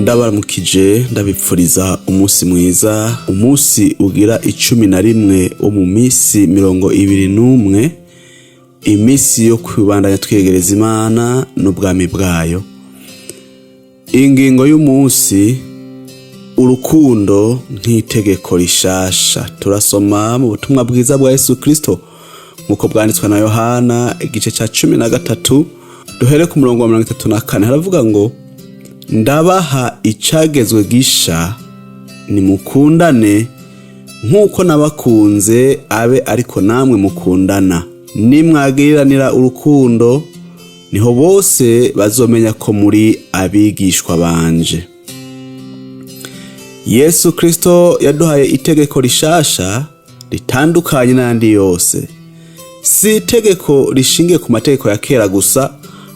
ndabaramukije ndabipfuriza umunsi mwiza, umunsi ugira 11 wo mu minsi 21, iminsi yo kubandanya twiyegerez'Imana n'ubwami bgayo. Ingingo y'umunsi, urukundo nk'itegeko rishasha. Turasoma mu butumwa bwiza bwa Yesu Kristo nkuko bwanditswe na Yohana igice ca 13 duhere ku murongo wa 34. Haravuga ngo, ndabaha icagezwe gisha, nimukundane nkuko nabakunze abe ariko namwe mukundana. Nimwagiriranira urukundo, niho bose bazomenya ko muri abigishwa banje. Yesu Kristo yaduhaye itegeko rishasha ritandukanye n'andi yose. Si itegeko rishingiye ku mategeko ya kera gusa,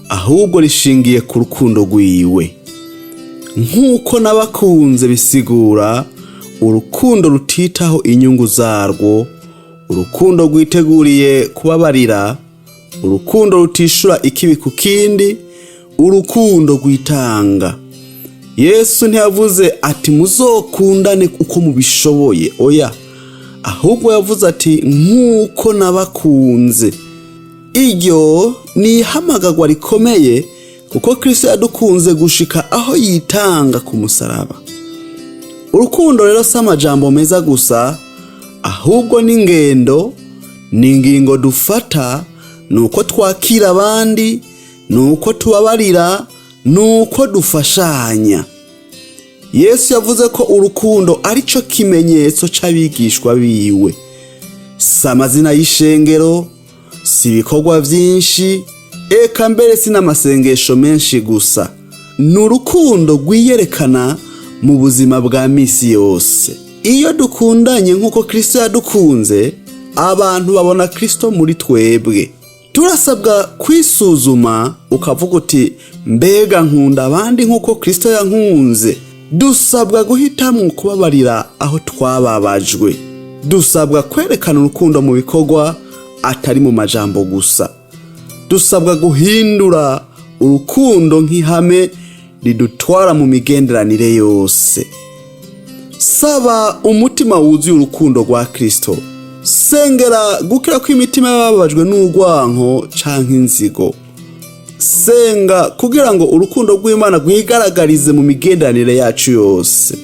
ahubwo rishingiye ku rukundo rwiwe. Nkuko nabakunze bisigura urukundo rutitaho inyungu zarwo, urukundo rwiteguriye kubabarira, urukundo rutishura ikibi ku kindi, urukundo rwitanga. Yesu ntiyavuze ati muzokundane uko mubishoboye, oya, ahubwo yavuze ati nkuko nabakunze. Iryo ni ihamagarwa rikomeye, kuko Kristo yadukunze gushika aho yitanga ku musaraba. Urukundo rero si amajambo meza gusa, ahubwo n'ingendo, n'ingingo dufata, nuko twakira abandi, nuko tubabarira, nuko dufashanya. Yesu yavuze ko urukundo ari cyo kimenyetso c'abigishwa biwe. Si amazina y'ishengero, si ibikorwa vyinshi, eka mbere si n'amasengesho menshi gusa. Ni urukundo rwiyerekana mu buzima bwa misi yose. Iyo dukundanye nkuko Kristo yadukunze, abantu babona Kristo muri twebwe. Turasabwa kwisuzuma ukavuga uti mbega nkunda abandi nkuko Kristo yankunze. Dusabwa guhitamwo kubabarira aho twababajwe. Dusabwa kwerekana urukundo mu bikorwa atari mu majambo gusa. Dusabwa guhindura urukundo nk'ihame ridutwara mu migenderanire yose. Saba umutima wuzuye urukundo rwa Kristo. Sengera gukira kw'imitima y'ababajwe n'urwanko canke inzigo. Senga kugira ngo urukundo rw'Imana rwigaragarize mu migenderanire yacu yose.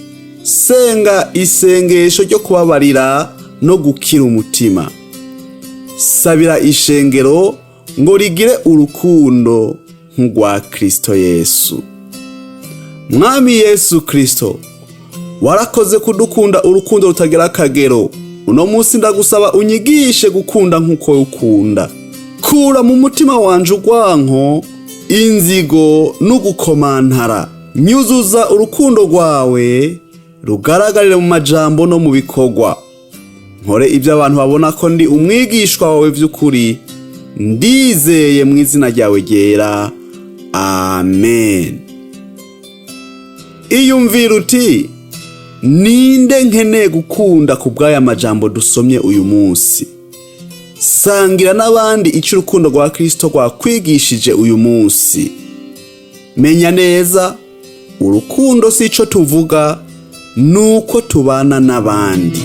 Senga isengesho ryo kubabarira no gukira umutima. Sabira ishengero ngo rigire urukundo nk'urwa Kristo Yesu. Mwami Yesu Kristo, warakoze kudukunda urukundo rutagira akagero. Uno munsi ndagusaba unyigishe gukunda nkuko ukunda. Kura mu mutima wanje urwanko, inzigo n'ugukomantara. Nyuzuza urukundo rwawe rugaragarire mu majambo no mu bikorwa. Nkore ibyo abantu babona ko ndi umwigishwa wawe vy'ukuri. Ndizeye mu izina ryawe ryera. Amen. Iyumvira uti, ninde nkeneye gukunda ku bw'aya majambo dusomye uyu munsi? Sangira n'abandi icyo urukundo rwa Kristo rwakwigishije uyu munsi. Menya neza, urukundo si ico tuvuga, nuko tubana n'abandi.